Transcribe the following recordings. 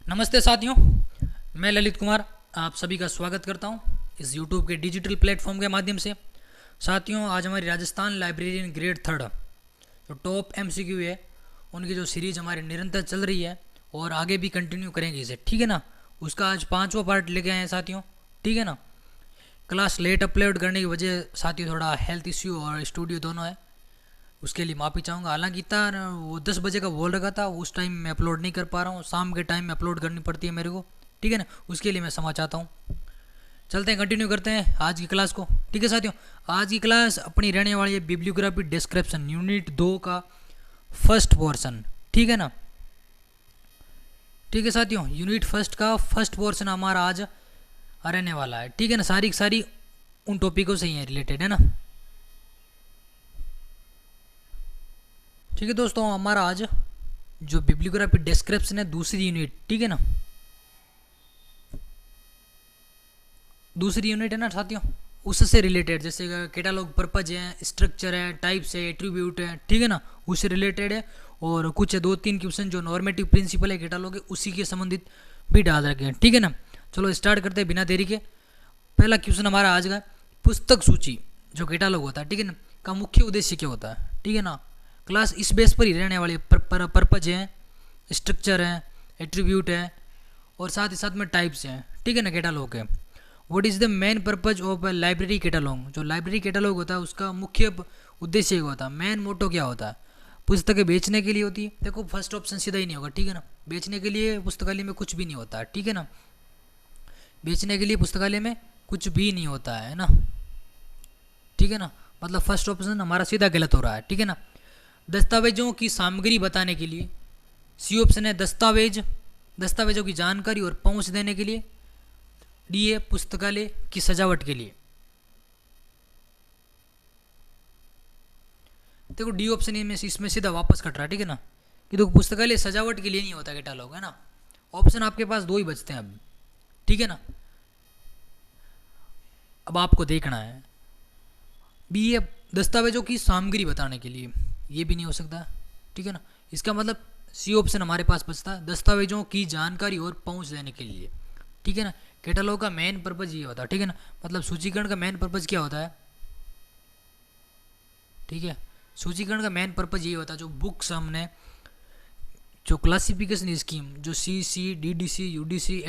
नमस्ते साथियों, मैं ललित कुमार आप सभी का स्वागत करता हूं इस YouTube के डिजिटल प्लेटफॉर्म के माध्यम से। साथियों, आज हमारी राजस्थान लाइब्रेरियन ग्रेड 3 जो टॉप MCQ है उनकी जो सीरीज़ हमारी निरंतर चल रही है और आगे भी कंटिन्यू करेंगे इसे, ठीक है ना। उसका आज 5वां पार्ट लेके आए हैं साथियों, ठीक है ना। क्लास लेट अपलोड करने की वजह साथियों थोड़ा हेल्थ इश्यू और स्टूडियो दोनों है, उसके लिए माफ़ी चाहूँगा। हालांकि इतना वो 10 बजे का बोल रखा था, उस टाइम में अपलोड नहीं कर पा रहा हूँ, शाम के टाइम में अपलोड करनी पड़ती है मेरे को, ठीक है ना। उसके लिए मैं क्षमा चाहता हूँ। चलते हैं, कंटिन्यू करते हैं आज की क्लास को, ठीक है साथियों। आज की क्लास अपनी रहने वाली है बिब्लियोग्राफी डिस्क्रिप्शन यूनिट 2 का फर्स्ट पोर्शन, ठीक है ना। ठीक है साथियों, यूनिट फर्स्ट का फर्स्ट पोर्शन हमारा आज रहने वाला है, ठीक है ना। सारी की सारी उन टॉपिकों से ही है रिलेटेड, है ना। ठीक है दोस्तों, हमारा आज जो बिब्लियोग्राफी डिस्क्रिप्शन है दूसरी यूनिट, ठीक है ना, दूसरी यूनिट है ना साथियों, उससे रिलेटेड जैसे कैटालॉग पर्पज है, स्ट्रक्चर है, टाइप्स है, एट्रीब्यूट है, ठीक है ना, उससे रिलेटेड है। और कुछ 2-3 क्वेश्चन जो नॉर्मेटिव प्रिंसिपल है कैटालॉग है उसी के संबंधित भी डाल रखे हैं, ठीक है ना। चलो स्टार्ट करते हैं बिना देरी के। पहला क्वेश्चन हमारा आज का, पुस्तक सूची जो कैटालॉग होता है, ठीक है ना, का मुख्य उद्देश्य क्या होता है, ठीक है ना। क्लास इस बेस पर ही रहने वाली पर्पज है, स्ट्रक्चर है, एट्रीब्यूट है और साथ ही साथ में टाइप्स हैं, ठीक है ना, कैटालॉग है। What is the main purpose of library catalogue, जो लाइब्रेरी कैटालॉग होता है उसका मुख्य उद्देश्य क्या होता है, मेन मोटो क्या होता है। पुस्तकें बेचने के लिए होती है। देखो फर्स्ट ऑप्शन सीधा ही नहीं होगा, ठीक है ना। बेचने के लिए पुस्तकालय में कुछ भी नहीं होता है, ठीक है ना। बेचने के लिए पुस्तकालय में कुछ भी नहीं होता है ना, ठीक है ना। मतलब फर्स्ट ऑप्शन हमारा सीधा गलत हो रहा है, ठीक है ना। दस्तावेजों की सामग्री बताने के लिए, सी ऑप्शन है दस्तावेजों की जानकारी और पहुंच देने के लिए, डी है पुस्तकालय की सजावट के लिए। देखो डी ऑप्शन इसमें सीधा वापस कट रहा है, ठीक है ना। कि देखो पुस्तकालय सजावट के लिए नहीं होता कैटालॉग, है ना। ऑप्शन आपके पास 2 ही बचते हैं अब, ठीक है ना। अब आपको देखना है, बी है दस्तावेजों की सामग्री बताने के लिए, ये भी नहीं हो सकता, ठीक है ना। इसका मतलब सी ऑप्शन हमारे पास बचता है दस्तावेजों की जानकारी और पहुंच देने के लिए, ठीक है ना। कैटलॉग का मेन पर्पज ये होता है, ठीक है ना। मतलब सूचीकरण का मेन पर्पज क्या होता है, ठीक है। सूचीकरण का मेन पर्पज ये होता है जो बुक्स हमने जो क्लासिफिकेशन स्कीम जो CC DDC UDC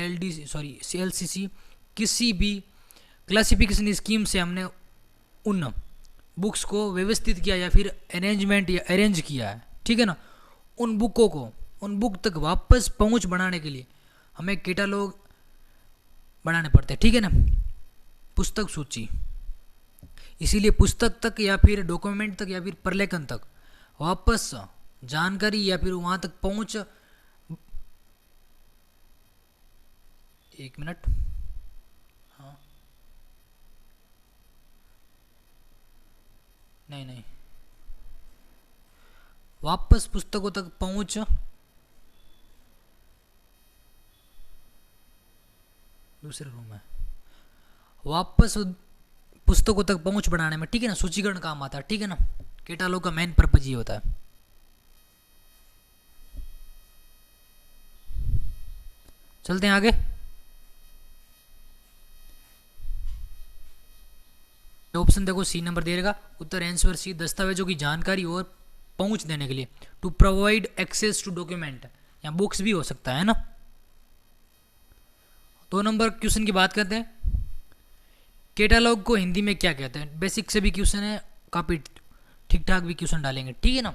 LCC किसी भी क्लासिफिकेशन स्कीम से हमने उन बुक्स को व्यवस्थित किया या फिर अरेंजमेंट या अरेंज किया है, ठीक है ना। उन बुक तक वापस पहुंच बनाने के लिए हमें कैटालॉग बनाने पड़ते हैं, ठीक है ना। पुस्तक सूची, इसीलिए पुस्तक तक या फिर डॉक्यूमेंट तक या फिर प्रलेखन तक वापस जानकारी या फिर वहां तक पहुंच, एक मिनट, हाँ नहीं, वापस पुस्तकों तक पहुंच, दूसरे रूम में वापस पुस्तकों तक पहुंच बढ़ाने में, ठीक है ना, सूचीकरण काम आता है, ठीक है ना। कैटालॉग का मेन पर्पज ये होता है। चलते हैं आगे। ऑप्शन देखो सी नंबर दे रहेगा, उत्तर आंसर सी, दस्तावेजों की जानकारी और पहुंच देने के लिए, to provide access to document, या बुक्स भी हो सकता है ना। 2 नंबर क्वेश्चन की बात करते हैं, कैटालॉग को हिंदी में क्या कहते हैं। बेसिक से भी क्वेश्चन है, काफ़ी ठीक ठाक भी क्वेश्चन डालेंगे, ठीक है ना।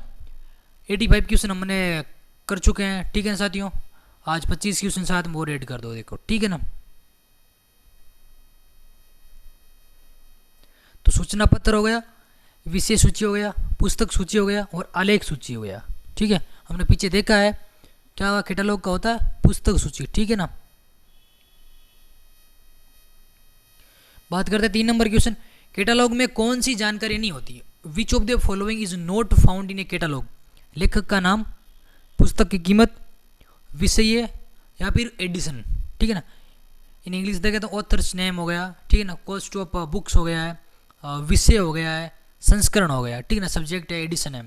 85 क्वेश्चन हमने कर चुके हैं, ठीक है ना साथियों। आज 25 क्वेश्चन साथ में और ऐड कर दो, देखो, ठीक है ना। तो सूचना पत्र हो गया, विषय सूची हो गया, पुस्तक सूची हो गया और आलेख सूची हो गया, ठीक है। हमने पीछे देखा है क्या कैटालॉग का होता है, पुस्तक सूची, ठीक है ना। बात करते हैं 3 नंबर क्वेश्चन, कैटालॉग में कौन सी जानकारी नहीं होती। Which of the following is not found in A catalogue, लेखक का नाम, पुस्तक की कीमत, विषय या फिर एडिशन, ठीक है ना। इन इंग्लिश देखें तो ऑथर्स नेम हो गया, ठीक है ना, कॉस्ट ऑफ बुक्स हो गया है, विषय हो गया है, संस्करण हो गया, ठीक है ना, सब्जेक्ट है, एडिशन है।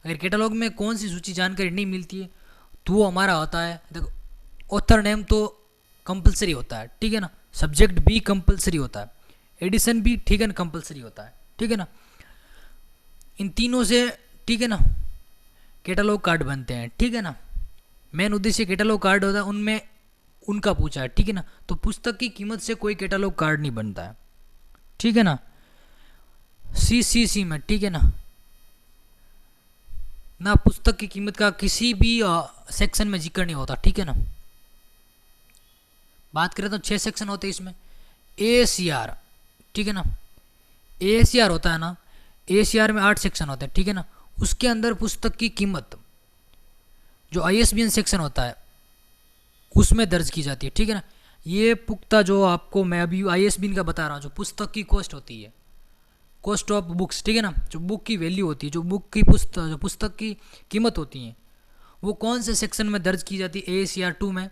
अगर कैटालॉग में कौन सी सूची जानकारी नहीं मिलती है तो वो हमारा होता है, देखो ऑथर नेम तो कंपलसरी होता है, ठीक है ना, सब्जेक्ट भी कंपलसरी होता है, एडिशन भी, ठीक है ना, कंपलसरी होता है, ठीक है ना, इन तीनों से, ठीक है ना, कैटलॉग कार्ड बनते हैं, ठीक है ना। मेन उद्देश्य कैटलॉग कार्ड होता है, उनमें उनका पूछा है, ठीक है ना। तो पुस्तक की कीमत से कोई कैटलॉग कार्ड नहीं बनता है, ठीक है ना। सीसीसी में, ठीक है ना पुस्तक की कीमत का किसी भी सेक्शन में जिक्र नहीं होता, ठीक है ना। बात करें तो 6 सेक्शन होते हैं इसमें। एसीआर, ठीक है ना, एसीआर होता है ना, एसीआर में 8 सेक्शन होते हैं, ठीक है ना। उसके अंदर पुस्तक की कीमत जो आईएसबीएन सेक्शन होता है उसमें दर्ज की जाती है, ठीक है ना। ये पुख्ता जो आपको मैं अभी आईएसबीएन का बता रहा हूँ, जो पुस्तक की कॉस्ट होती है, कॉस्ट ऑफ बुक्स, ठीक है ना, जो बुक की वैल्यू होती है, जो बुक की जो पुस्तक की कीमत होती है, वो कौन से सेक्शन में दर्ज की जाती है, एसीआर 2 में,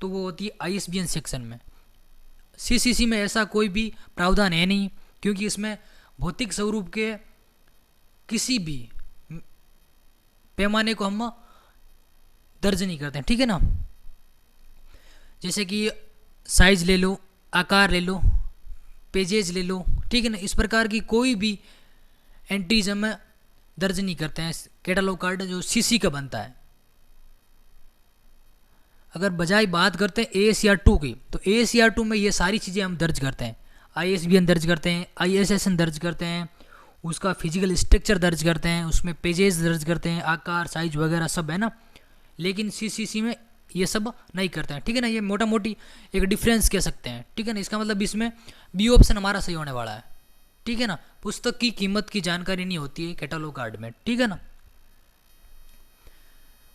तो वो होती है आईएसबीएन सेक्शन में। सीसीसी में ऐसा कोई भी प्रावधान है नहीं, क्योंकि इसमें भौतिक स्वरूप के किसी भी पैमाने को हम दर्ज नहीं करते हैं, ठीक है ना। जैसे कि साइज ले लो, आकार ले लो, पेजेज ले लो, ठीक है ना, इस प्रकार की कोई भी एंट्रीज हम दर्ज नहीं करते हैं कैटलॉग कार्ड जो सीसी का बनता है। अगर बजाय बात करते हैं एसीआर 2 की, तो एसीआर 2 में ये सारी चीज़ें हम दर्ज करते हैं, आईएसबीएन दर्ज करते हैं, आईएसएसएन दर्ज करते हैं, उसका फिजिकल स्ट्रक्चर दर्ज करते हैं, उसमें पेजेस दर्ज करते हैं, आकार, साइज वगैरह सब है ना। लेकिन सीसीसी में ये सब नहीं करते हैं, ठीक है ना। ये मोटा मोटी एक डिफरेंस कह सकते हैं, ठीक है ना। इसका मतलब इसमें बी ऑप्शन हमारा सही होने वाला है, ठीक है ना। पुस्तक की कीमत की जानकारी नहीं होती है कैटलॉग कार्ड में, ठीक है ना।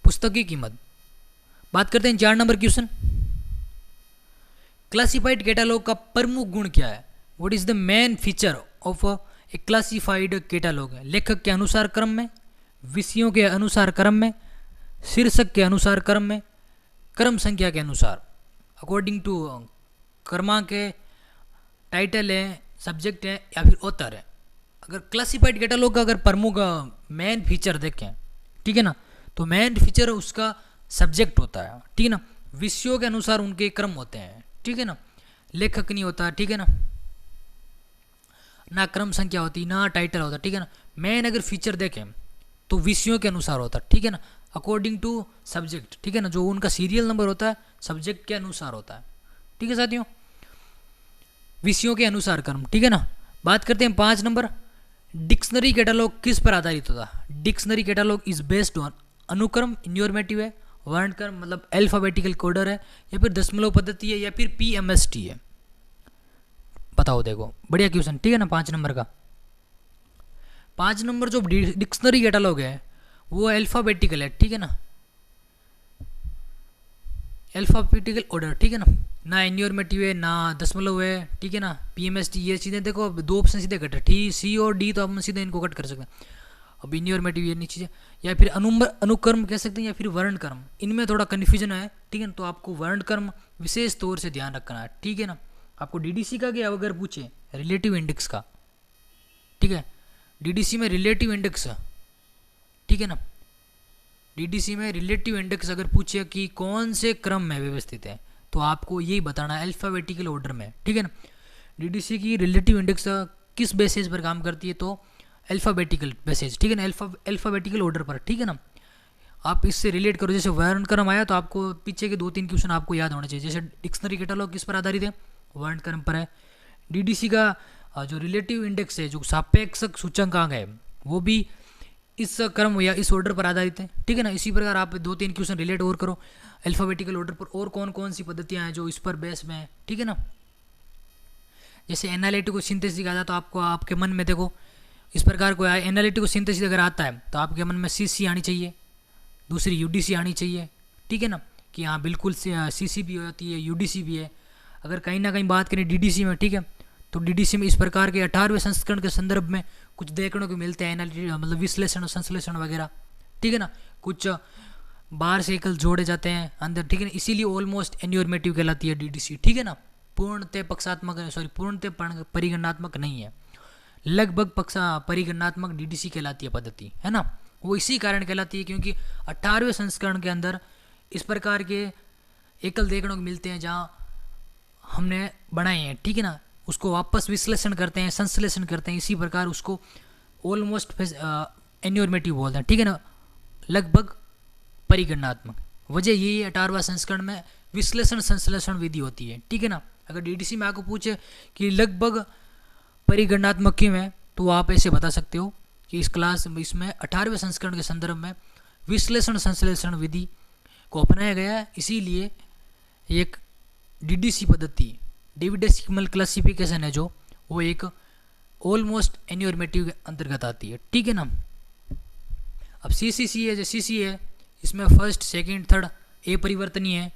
पुस्तक की कीमत, बात करते हैं 4 नंबर क्वेश्चन। क्लासिफाइड कैटलॉग का प्रमुख गुण क्या है? What is the main feature of A classified catalogue? लेखक के अनुसार क्रम में, विषयों के अनुसार क्रम में, शीर्षक के अनुसार क्रम में, क्रम संख्या के अनुसार, अकॉर्डिंग टू क्रमांक है, टाइटल है, सब्जेक्ट है या फिर ऑथर है। अगर क्लासिफाइड कैटलॉग का अगर प्रमुख मेन फीचर देखें, ठीक है ना, तो मेन फीचर उसका सब्जेक्ट होता है, ठीक है ना। विषयों के अनुसार उनके क्रम होते हैं, ठीक है ना। लेखक नहीं होता, ठीक है ना क्रम संख्या होती, ना टाइटल होता, ठीक है ना। मेन अगर फीचर देखें तो विषयों के अनुसार होता, ठीक है ना, अकॉर्डिंग टू सब्जेक्ट, ठीक है ना। जो उनका सीरियल नंबर होता है सब्जेक्ट के अनुसार होता है, ठीक है साथियों, विषयों के अनुसार क्रम, ठीक है ना। बात करते हैं 5 नंबर, डिक्शनरी कैटलॉग किस पर आधारित होता है? Dictionary catalogue is based on अनुक्रम, इन्योर्मेटिव है, वर्णक्रम मतलब अल्फाबेटिकल कोडर है, या फिर दशमलव पद्धति है, या फिर पीएमएसटी है। बताओ, देखो बढ़िया क्वेश्चन, ठीक है ना। 5 नंबर का 5 नंबर जो डिक्शनरी कैटलॉग है वो अल्फाबेटिकल है, ठीक है ना, अल्फाबेटिकल ऑर्डर, ठीक है ना इन्योर्मेटिव है, ना दशमलव है, ठीक है ना, पीएमएसटी, ये चीज़ें देखो अब 2 ऑप्शन सीधे कट है, ठीक, सी और डी तो हम सीधे इनको कट कर सकते हैं। अब इन्योर्मेटिव ये नहीं चीज़ें, या फिर अनुक्रम कह सकते हैं, या फिर वर्णक्रम, इनमें थोड़ा कन्फ्यूजन है, ठीक है ना। तो आपको वर्णक्रम विशेष तौर से ध्यान रखना है, ठीक है ना। आपको डीडीसी का क्या अगर पूछे रिलेटिव इंडेक्स का, ठीक है, डीडीसी में रिलेटिव इंडेक्स, ठीक है ना, डीडीसी में रिलेटिव इंडेक्स अगर पूछे कि कौन से क्रम में व्यवस्थित है, तो आपको यही बताना है अल्फाबेटिकल ऑर्डर में, ठीक है ना। डीडीसी की रिलेटिव इंडेक्स किस बेसिस पर काम करती है? तो अल्फाबेटिकल बेसिस, ठीक है ना, अल्फाबेटिकल ऑर्डर पर, ठीक है ना। आप इससे रिलेट करो, जैसे वर्णक्रम आया तो आपको पीछे के 2-3 क्वेश्चन आपको याद होने चाहिए। जैसे डिक्शनरी कैटलॉग किस पर आधारित है? वर्णक्रम पर है। डीडीसी का जो रिलेटिव इंडेक्स है, जो सापेक्षक सूचकांक है, वो भी इस क्रम या इस ऑर्डर पर आधारित है, ठीक है ना। इसी प्रकार आप 2-3 क्वेश्चन रिलेट और करो अल्फाबेटिकल ऑर्डर पर, और कौन कौन सी पद्धतियाँ हैं जो इस पर बेस में है, ठीक है ना। जैसे एनालिटिको सिंथेसिस आता है तो आपको आपके मन में देखो इस प्रकार को एनालिटिको सिंथेसिस अगर आता है तो आपके मन में सीसी आनी चाहिए, दूसरी यूडीसी आनी चाहिए, ठीक है ना, कि हाँ बिल्कुल सीसी भी होती है, यूडीसी भी है। अगर कहीं ना कहीं बात करें डीडीसी में, ठीक है, तो डीडीसी में इस प्रकार के 18वें संस्करण के संदर्भ में कुछ देखने को मिलते हैं एनालिटिक मतलब विश्लेषण और संश्लेषण वगैरह, ठीक है ना। कुछ बाहर से एकल जोड़े जाते हैं अंदर, ठीक है ना, इसीलिए ऑलमोस्ट एन्योर्मेटिव कहलाती है डीडीसी, ठीक है ना। पूर्णतः पक्षात्मक, सॉरी पूर्णतः परिगणनात्मक नहीं है, लगभग परिगणनात्मक डीडीसी कहलाती है पद्धति, है ना। वो इसी कारण कहलाती है क्योंकि 18वें संस्करण के अंदर इस प्रकार के एकल देखने को मिलते हैं जहाँ हमने बनाए हैं, ठीक है ना, उसको वापस विश्लेषण करते हैं, संश्लेषण करते हैं, इसी प्रकार उसको ऑलमोस्ट एन्योर्मेटिव बोलते हैं, ठीक है ना, लगभग परिगणनात्मक। वजह यही है 18वां संस्करण में विश्लेषण संश्लेषण विधि होती है, ठीक है ना। अगर डीडीसी में आपको पूछे कि लगभग परिगणनात्मक क्यों है, तो आप ऐसे बता सकते हो कि इस क्लास इसमें 18वें संस्करण के संदर्भ में विश्लेषण संश्लेषण विधि को अपनाया गया है, इसीलिए एक डीडीसी पद्धति डेविड डेसिमल क्लासिफिकेशन है जो वो एक ऑलमोस्ट एन्योर्मेटिव के अंतर्गत आती है, ठीक है ना। अब सीसीसी है, जो सीसी है इसमें फर्स्ट सेकंड थर्ड ए परिवर्तनीय है,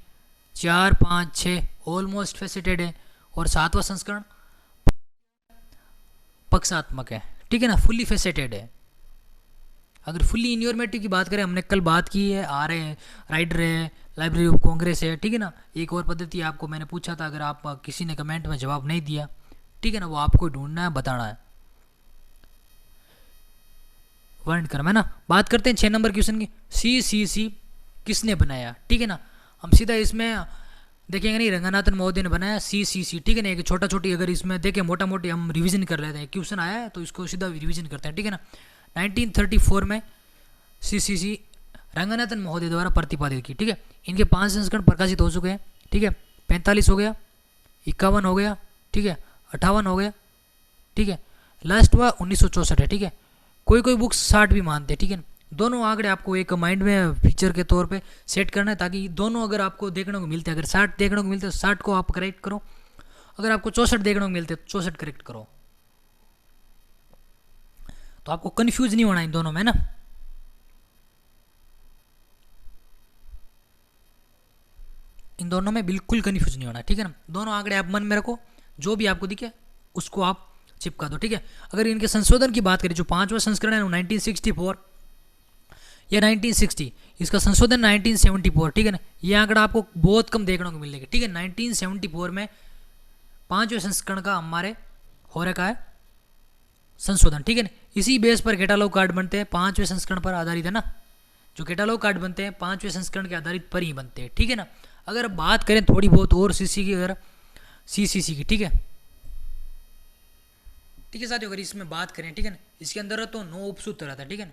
4 5 6 ऑलमोस्ट फेसेटेड है, और 7वां संस्करण पक्षात्मक है, ठीक है ना, फुल्ली फेसेटेड है। अगर फुल्ली इन्योर्मेटिव की बात करें, हमने कल बात की है, आर है, राइडर है, लाइब्रेरी ऑफ कांग्रेस है, ठीक है ना। एक और पद्धति आपको मैंने पूछा था, अगर आप किसी ने कमेंट में जवाब नहीं दिया, ठीक है ना, वो आपको ढूंढना है, बताना है, वर्णन करना है ना। बात करते हैं 6 नंबर क्वेश्चन की, सी किसने बनाया, ठीक है ना। हम सीधा इसमें देखेंगे नहीं, रंगनाथन महोदय ने बनाया सी, ठीक है ना। एक छोटा छोटी अगर इसमें देखें मोटा मोटी हम रिवीजन कर लेते हैं, क्वेश्चन आया है तो इसको सीधा रिवीजन करते हैं, ठीक है ना। 1934 में सी रंगनाथन महोदय द्वारा प्रतिपादित की, ठीक है। इनके 5 संस्करण प्रकाशित हो चुके हैं, ठीक है। 45 हो गया, 51 हो गया, ठीक है, 58 हो गया, ठीक है, लास्ट हुआ 1964 है, ठीक है। कोई बुक्स 60 भी मानते हैं, ठीक है। दोनों आंकड़े आपको एक माइंड में फीचर के तौर पे सेट करना है, ताकि दोनों अगर आपको देखने को मिलते हैं, अगर 60 देखने को मिलते हैं तो 60 को आप करेक्ट करो, अगर आपको 64 देखने को मिलते हैं तो 64 करेक्ट करो, तो आपको कंफ्यूज नहीं होना इन दोनों में ना। इन दोनों में बिल्कुल कंफ्यूज नहीं होना, ठीक है ना। दोनों आंकड़े आप मन में रखो, जो भी आपको दिखे उसको आप चिपका दो, ठीक है। अगर इनके संशोधन की बात करें, जो 5वां संस्करण है 1964 या 1960, इसका संशोधन 1974, ठीक है ना। ये आंकड़ा आपको बहुत कम देखने को मिलेगा, ठीक है। 1974 में 5वें संस्करण का हमारे हो रखा है संशोधन, ठीक है ना। इसी बेस पर कैटालॉग कार्ड बनते हैं, 5वें संस्करण पर आधारित है ना। जो कैटालॉग कार्ड बनते हैं 5वें संस्करण के आधारित पर ही बनते हैं, ठीक है ना। अगर बात करें थोड़ी बहुत और सीसी की, अगर सीसीसी की, ठीक है, ठीक है साथियों, अगर इसमें बात करें, ठीक है ना, इसके अंदर तो 9 उपसूत्र आता है, ठीक है ना।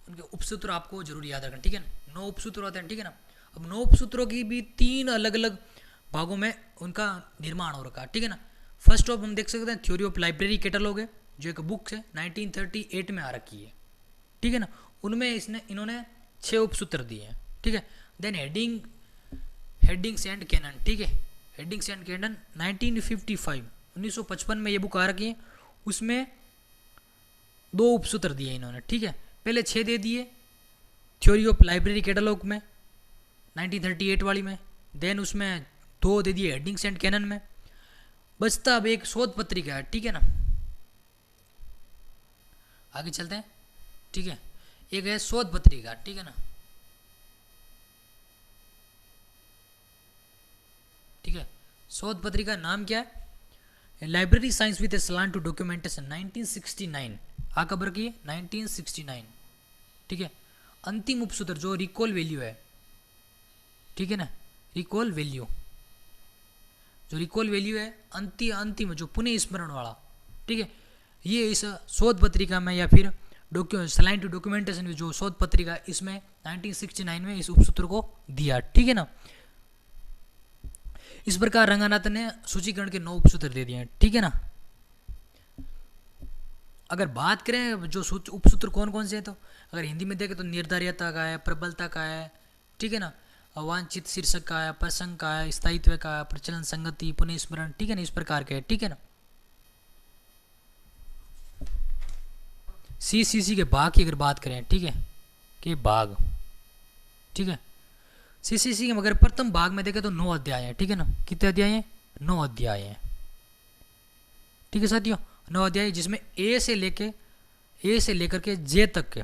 उनके उपसूत्र आपको जरूर याद रखना, ठीक है ना। 9 उपसूत्र होते हैं, ठीक है ना। अब 9 उपसूत्रों की भी 3 अलग अलग भागों में उनका निर्माण हो रखा है, ठीक है ना। फर्स्ट ऑफ हम देख सकते हैं थ्योरी ऑफ लाइब्रेरी कैटलॉग है, जो एक बुक है 1938 में आ रखी है, ठीक है ना। उनमें इन्होंने 6 उपसूत्र दिए हैं, ठीक है। देन हेडिंग्स एंड कैनन, ठीक है, हेडिंग्स एंड कैनन 1955 में ये बुक आ रखी है, उसमें 2 उपसूत्र दिए इन्होंने, ठीक है। पहले 6 दे दिए थ्योरी ऑफ लाइब्रेरी कैटलॉग में 1938 वाली में, देन उसमें 2 दे दिए हेडिंग्स एंड कैनन में, बचता अब एक शोध पत्रिका है, ठीक है ना। आगे चलते हैं, ठीक है। एक है शोध पत्रिका, ठीक है ना, ठीक है। शोध पत्रिका नाम क्या है, library science with a slant to documentation 1969, आकबर की 1969, ठीक है। अंतिम उपसूत्र जो रिकॉल वैल्यू है, ठीक है ना, रिकॉल वैल्यू, जो रिकॉल वैल्यू है अंतिम जो पुनः स्मरण वाला, ठीक है, ये इस शोध पत्रिका में या फिर स्लाइड टू डॉक्यूमेंटेशन जो शोध पत्रिका इसमें 1969 में इस उपसूत्र को दिया, ठीक है ना। इस प्रकार रंगनाथन ने सूचीकरण के 9 उपसूत्र दे दिए हैं, ठीक है ना। अगर बात करें जो उपसूत्र कौन कौन से हैं, तो अगर हिंदी में देखें तो निर्धारियता का है, प्रबलता का है, ठीक है ना, अवांछित शीर्षक का है, प्रसंग का है, स्थायित्व का है, प्रचलन संगति, पुनः स्मरण, ठीक है ना, इस प्रकार के, ठीक है ना। सीसीसी के भाग की अगर बात करें, ठीक है, के भाग, ठीक है, सीसीसी के मगर प्रथम भाग में देखें तो 9 अध्याय है, ठीक है ना। कितने अध्याय हैं, 9 अध्याय हैं, ठीक है साथियों, 9 अध्याय, जिसमें ए से लेकर के जे तक के,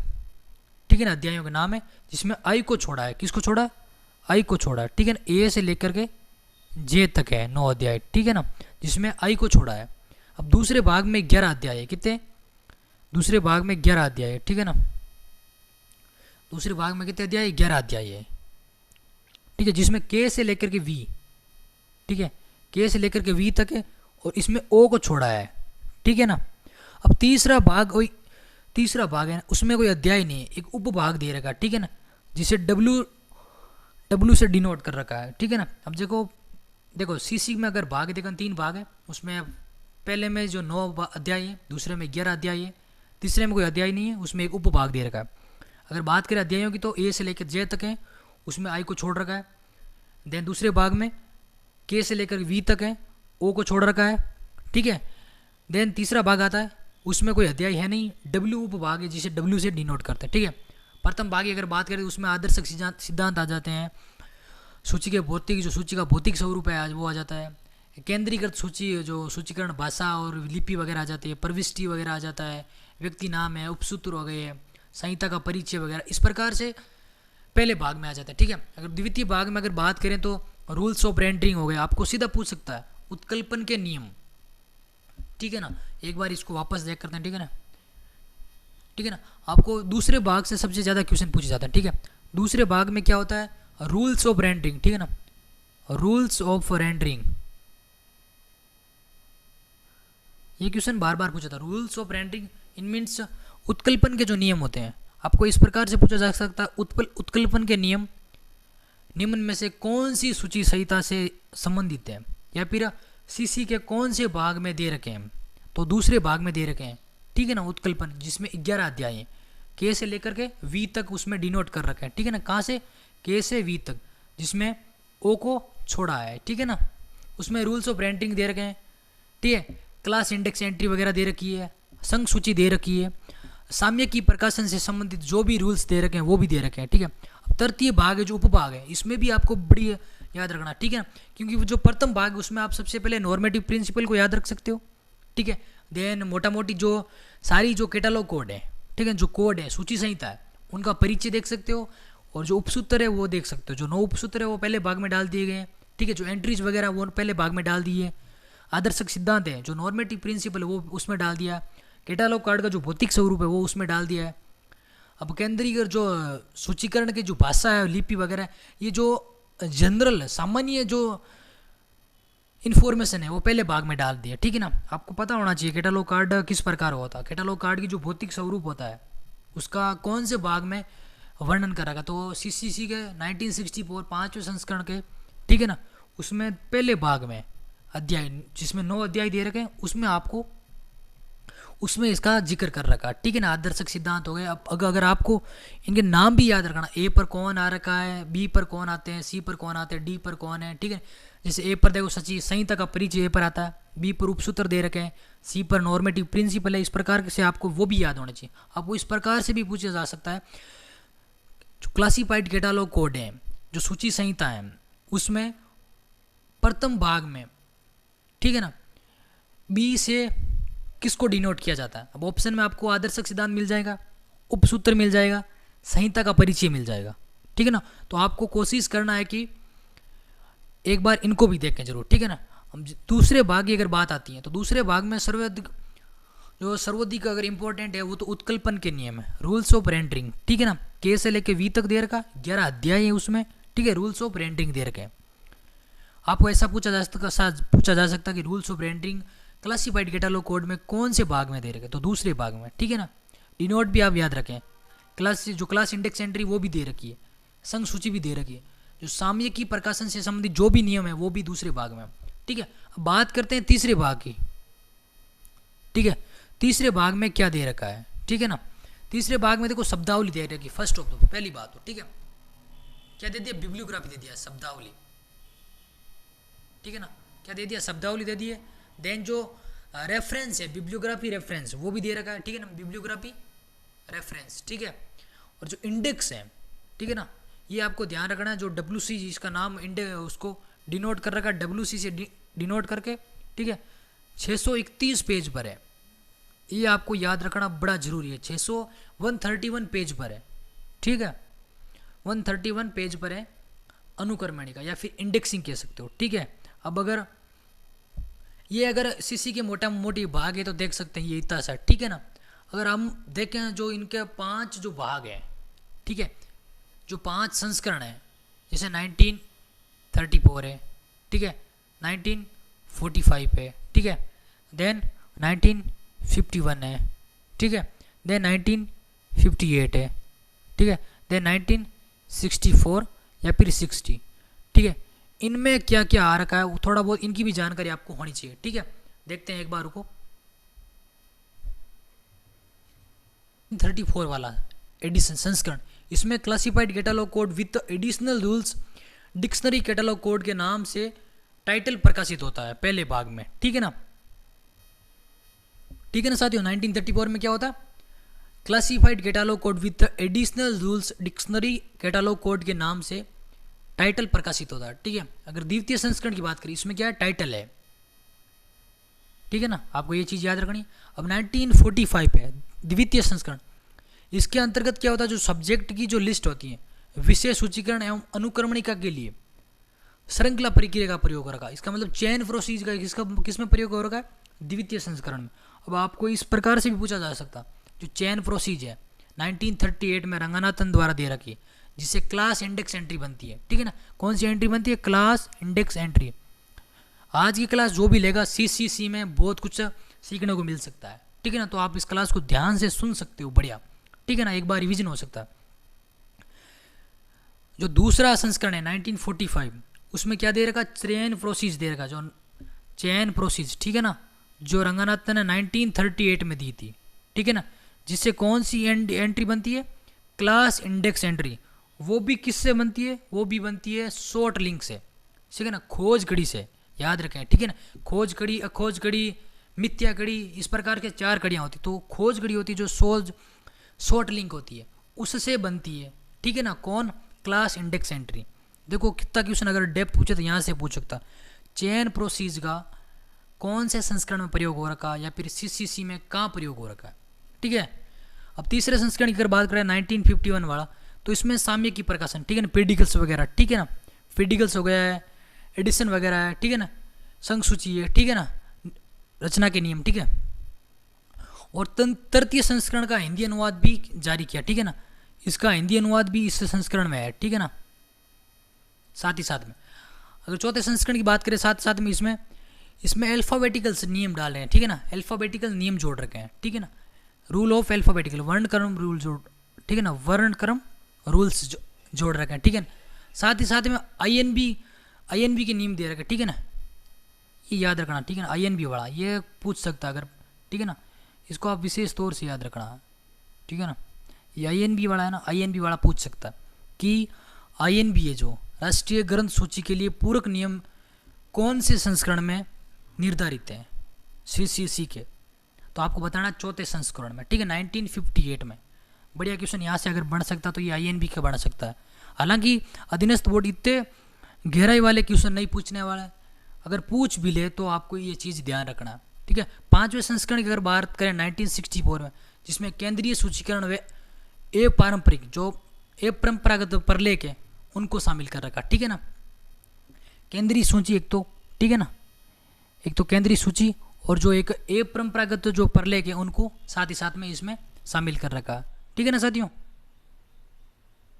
ठीक है ना, अध्यायों का नाम है, जिसमें आई को छोड़ा है, किसको छोड़ा है, आई को छोड़ा है, ठीक है ना। ए से लेकर के जे तक है 9 अध्याय, ठीक है ना, जिसमें आई को छोड़ा है। अब दूसरे भाग में 11 अध्याय है, कितने, दूसरे भाग में 11 अध्याय है, ठीक है ना। दूसरे भाग में कितने अध्याय, 11 अध्याय है, ठीक है, जिसमें के से लेकर के वी, ठीक है, के से लेकर के वी तक है और इसमें ओ को छोड़ा है, ठीक है ना। अब तीसरा भाग है उसमें कोई अध्याय नहीं है, एक उपभाग दे रखा है, ठीक है ना, जिसे डब्ल्यू से डिनोट कर रखा है, ठीक है ना। अब देखो सीसी में अगर भाग देखो 3 भाग है, उसमें पहले में जो 9 अध्याय है, दूसरे में 11 अध्याय है, तीसरे में कोई अध्याय नहीं है, उसमें एक उपभाग दे रखा है। अगर बात करें अध्यायों की तो ए से लेकर जे तक है, उसमें आई को छोड़ रखा है। देन दूसरे भाग में के से लेकर वी तक है, ओ को छोड़ रखा है, ठीक है। देन तीसरा भाग आता है, उसमें कोई अध्याय है नहीं, डब्ल्यू उपभाग है जिसे डब्ल्यू से डिनोट करते हैं, ठीक है। प्रथम भाग की अगर बात करें तो उसमें आदर्शक सिद्धांत आ जाते हैं, सूची के भौतिक जो सूची का भौतिक स्वरूप है आज वो आ जाता है, केंद्रीकृत सूची जो सूचीकरण भाषा और लिपि वगैरह आ जाती है, प्रविष्टि वगैरह आ जाता है, व्यक्ति नाम है, उपसूत्र हो गए, संहिता का परिचय वगैरह, इस प्रकार से पहले भाग में आ जाता है, ठीक है। अगर द्वितीय भाग में अगर बात करें तो रूल्स ऑफ रेंडरिंग हो गए, आपको सीधा पूछ सकता है उत्कल्पन के नियम, ठीक है ना। एक बार इसको वापस देख करते हैं, ठीक है ना, ठीक है ना। आपको दूसरे भाग से सबसे ज़्यादा क्वेश्चन पूछे जाता है, ठीक है। दूसरे भाग में क्या होता है, रूल्स ऑफ रेंडरिंग, ठीक है ना, रूल्स ऑफ रेंडरिंग, ये क्वेश्चन बार बार पूछा था। Rules of rendering in means उत्कल्पन के जो नियम होते हैं, आपको इस प्रकार से पूछा जा सकता है उत्कल्पन के नियम निम्न में से कौन सी सूची संहिता से संबंधित है, या फिर सीसी के कौन से भाग में दे रखे हैं, तो दूसरे भाग में दे रखे हैं, ठीक है ना। उत्कल्पन जिसमें 11 अध्याय हैं, के से लेकर के वी तक उसमें डिनोट कर रखे हैं, ठीक है ना। कहाँ से, के से वी तक, जिसमें ओ को छोड़ा है, ठीक है ना। उसमें रूल्स ऑफ रेंडरिंग दे रखे हैं, ठीक है। क्लास इंडेक्स एंट्री वगैरह दे रखी है, संघ सूची दे रखी है, साम्य की प्रकाशन से संबंधित जो भी रूल्स दे रखे हैं वो भी दे रखे हैं, ठीक है। अब तृतीय भाग है जो उपभाग है, इसमें भी आपको बड़ी याद रखना, ठीक है, क्योंकि वो जो प्रथम भाग है उसमें आप सबसे पहले नॉर्मेटिव प्रिंसिपल को याद रख सकते हो, ठीक है। देन मोटा मोटी जो सारी जो कैटालॉग कोड है, ठीक है, जो कोड है सूची संहिता है उनका परिचय देख सकते हो, और जो उपसूत्र है वो देख सकते हो। जो 9 उपसूत्र है वो पहले भाग में डाल दिए गए हैं, ठीक है। जो एंट्रीज वगैरह वो पहले भाग में डाल दिए, आदर्शक सिद्धांत है जो नॉर्मेटिव प्रिंसिपल है वो उसमें डाल दिया, कैटालॉग कार्ड का जो भौतिक स्वरूप है वो उसमें डाल दिया है। अब केंद्रीय जो सूचीकरण की जो भाषा है, लिपि वगैरह, ये जो जनरल सामान्य जो इन्फॉर्मेशन है वो पहले भाग में डाल दिया, ठीक है ना। आपको पता होना चाहिए कैटालॉग कार्ड किस प्रकार होता है, कैटालॉग कार्ड की जो भौतिक स्वरूप होता है उसका कौन से भाग में वर्णन करेगा, तो सीसीसी के 1964 5वें संस्करण के, ठीक है ना, उसमें पहले भाग में अध्याय जिसमें 9 अध्याय दे रखे हैं उसमें आपको उसमें इसका जिक्र कर रखा है, ठीक है ना। आदर्शक सिद्धांत हो गए। अब अगर आपको इनके नाम भी याद रखना, ए पर कौन आ रखा है, बी पर कौन आते हैं, सी पर कौन आते हैं, डी पर कौन है, ठीक है। जैसे ए पर देखो सची संहिता का परिचय ए पर आता है, बी पर उपसूत्र दे रखे हैं, सी पर नॉर्मेटिव प्रिंसिपल है, इस प्रकार से आपको वो भी याद होना चाहिए। आपको इस प्रकार से भी पूछा जा सकता है जो क्लासीफाइड कैटालॉग कोड है, जो सूची संहिता है, उसमें प्रथम भाग में, ठीक है ना, बी से किसको डिनोट किया जाता है। अब ऑप्शन में आपको आदर्शक सिद्धांत मिल जाएगा, उपसूत्र मिल जाएगा, संहिता का परिचय मिल जाएगा, ठीक है ना। तो आपको कोशिश करना है कि एक बार इनको भी देखें जरूर, ठीक है ना। हम दूसरे भाग की अगर बात आती है तो दूसरे भाग में सर्वाधिक अगर इंपॉर्टेंट है वो तो उत्कल्पन के नियम है, रूल्स ऑफ रेंडरिंग, ठीक है ना। के से लेके वी तक दे रखा, 11 अध्याय है उसमें, ठीक है। रूल्स ऑफ रेंडरिंग दे रखे, आपको ऐसा पूछा जा सकता कि rules of rendering classified catalogue code में कौन से भाग में दे रखे, तो दूसरे भाग में, ठीक है ना। डिनोट भी आप याद रखें, क्लास इंडेक्स एंट्री वो भी दे रखी है, संघ सूची भी दे रखी है, जो साम्य की प्रकाशन से संबंधित जो भी नियम है वो भी दूसरे भाग में, ठीक है। अब बात करते हैं तीसरे भाग की, ठीक है। तीसरे भाग में क्या दे रखा है, ठीक है ना। तीसरे भाग में देखो शब्दावली दे रखी, फर्स्ट ऑफ द पहली बात हो, ठीक है। क्या दे दिया, बिब्लियोग्राफी दे दिया, शब्दावली, ठीक है ना। क्या दे दिया, शब्दावली दे दी है। देन जो रेफरेंस है, बिब्लियोग्राफी रेफरेंस वो भी दे रखा है, ठीक है ना, बिब्लियोग्राफी रेफरेंस, ठीक है। और जो इंडेक्स है, ठीक है ना, ये आपको ध्यान रखना है, जो WC इसका नाम इंडेक्स उसको डिनोट कर रखा है, WC से डिनोट करके, ठीक है। 631 पेज पर है, ये आपको याद रखना बड़ा जरूरी है। 131 पेज पर है, ठीक है, 131 पेज पर है अनुक्रमणिका या फिर इंडेक्सिंग कह सकते हो, ठीक है। अब अगर सीसी के मोटी भाग है तो देख सकते हैं ये इतना सा, ठीक है ना। अगर हम देखें जो इनके 5 जो भाग हैं, ठीक है, जो 5 संस्करण हैं, जैसे 1934 है, ठीक है, 1945 है, ठीक है, देन 1951 है, ठीक है, देन 1958 है, ठीक है, देन 1964 या फिर 60, ठीक है। इनमें क्या क्या आ रखा है वो थोड़ा बहुत इनकी भी जानकारी आपको होनी चाहिए, ठीक है। देखते हैं एक बार रुको। 34 वाला एडिशन संस्करण, इसमें classified catalogue code with additional rules dictionary catalogue code के नाम से टाइटल प्रकाशित होता है पहले भाग में, ठीक है ना, ठीक है ना साथियों। 1934 में क्या होता है, classified catalogue code with additional rules dictionary catalogue code के नाम से टाइटल प्रकाशित होता है, ठीक है। अगर द्वितीय संस्करण की बात करें, इसमें क्या है, टाइटल है, ठीक है ना, आपको ये चीज़ याद रखनी है। अब 1945 है द्वितीय संस्करण, इसके अंतर्गत क्या होता है, जो सब्जेक्ट की जो लिस्ट होती है विषय सूचीकरण एवं अनुक्रमणिका के लिए श्रृंखला प्रक्रिया का प्रयोग हो रखा है। इसका मतलब चेन प्रोसीज का किसमें प्रयोग हो रखा है, द्वितीय संस्करण में। अब आपको इस प्रकार से भी पूछा जा सकता, जो चेन प्रोसीज है 1938 में रंगनाथन द्वारा दे रखी है, जिससे क्लास इंडेक्स एंट्री बनती है, ठीक है ना। कौन सी एंट्री बनती है, क्लास इंडेक्स एंट्री। आज की क्लास जो भी लेगा CCC में बहुत कुछ सीखने को मिल सकता है, ठीक है ना, तो आप इस क्लास को ध्यान से सुन सकते हो, बढ़िया, ठीक है ना, एक बार रिवीजन हो सकता है। जो दूसरा संस्करण है 1945, उसमें क्या दे रखा, चेन प्रोसीज दे रखा, जो चेन प्रोसीज, ठीक है ना, जो रंगनाथन ने 1938 में दी थी, ठीक है ना, जिससे कौन सी एंट्री बनती है, क्लास इंडेक्स एंट्री। वो भी किससे बनती है, वो भी बनती है शॉर्ट लिंक से, ठीक है ना, खोज कड़ी से, याद रखें, ठीक है ना। खोज कड़ी, अखोज कड़ी, मिथ्या कड़ी, इस प्रकार के 4 कड़ियाँ होती। तो खोज कड़ी होती है जो शॉर्ट लिंक होती है, उससे बनती है, ठीक है ना, कौन, क्लास इंडेक्स एंट्री। देखो कितना क्वेश्चन अगर डेप्थ पूछे तो यहाँ से पूछ सकता, चेन प्रोसीज का कौन से संस्करण में प्रयोग हो रखा या फिर CCC में कहाँ प्रयोग हो रखा है, ठीक है। अब तीसरे संस्करण की अगर बात करें 1951 वाला, तो इसमें साम्य की प्रकाशन, ठीक है ना, पेडिकल्स वगैरह, ठीक है ना, पेडिकल्स हो गया है, एडिशन वगैरह है, ठीक है ना, संघ सूची है, ठीक है ना, रचना के नियम, ठीक है। और तृतीय संस्करण का हिंदी अनुवाद भी जारी किया, ठीक है ना, इसका हिंदी अनुवाद भी इस संस्करण में है, ठीक है ना। साथ ही साथ में अगर चौथे संस्करण की बात करें, साथ साथ में इसमें अल्फ़ाबेटिकल्स नियम डाले हैं, ठीक है ना, अल्फ़ाबेटिकल नियम जोड़ रखे हैं, ठीक है ना, रूल ऑफ अल्फ़ाबेटिकल, वर्णक्रम रूल जोड़, ठीक है ना, वर्णक्रम रूल्स जोड़ रखे हैं, ठीक है। साथ ही साथ में INB के नियम दे रखे हैं, ठीक है ना, ये याद रखना, ठीक है ना, INB वाला ये पूछ सकता है अगर, ठीक है ना, इसको आप विशेष तौर से याद रखना, ठीक है ना, ये INB वाला है ना, INB वाला पूछ सकता है कि INB है जो राष्ट्रीय ग्रंथ सूची के लिए पूरक नियम कौन से संस्करण में निर्धारित है, CCC के, तो आपको बताना चौथे संस्करण में, ठीक है, 1958 में। बढ़िया क्वेश्चन यहाँ से अगर बन सकता तो ये INB का बन सकता है। हालांकि अधीनस्थ बोर्ड इतने गहराई वाले क्वेश्चन नहीं पूछने वाला है, अगर पूछ भी ले तो आपको ये चीज़ ध्यान रखना है, ठीक है। पांचवें संस्करण की अगर बात करें 1964 में, जिसमें केंद्रीय सूचीकरण व अपारंपरिक जो अपरंपरागत प्रलेख है उनको शामिल कर रखा, ठीक है ना। केंद्रीय सूची एक तो, ठीक है ना, एक तो केंद्रीय सूची और जो एक अपरंपरागत जो प्रलेख है उनको साथ ही साथ में इसमें शामिल कर रखा, ठीक है ना साथियों।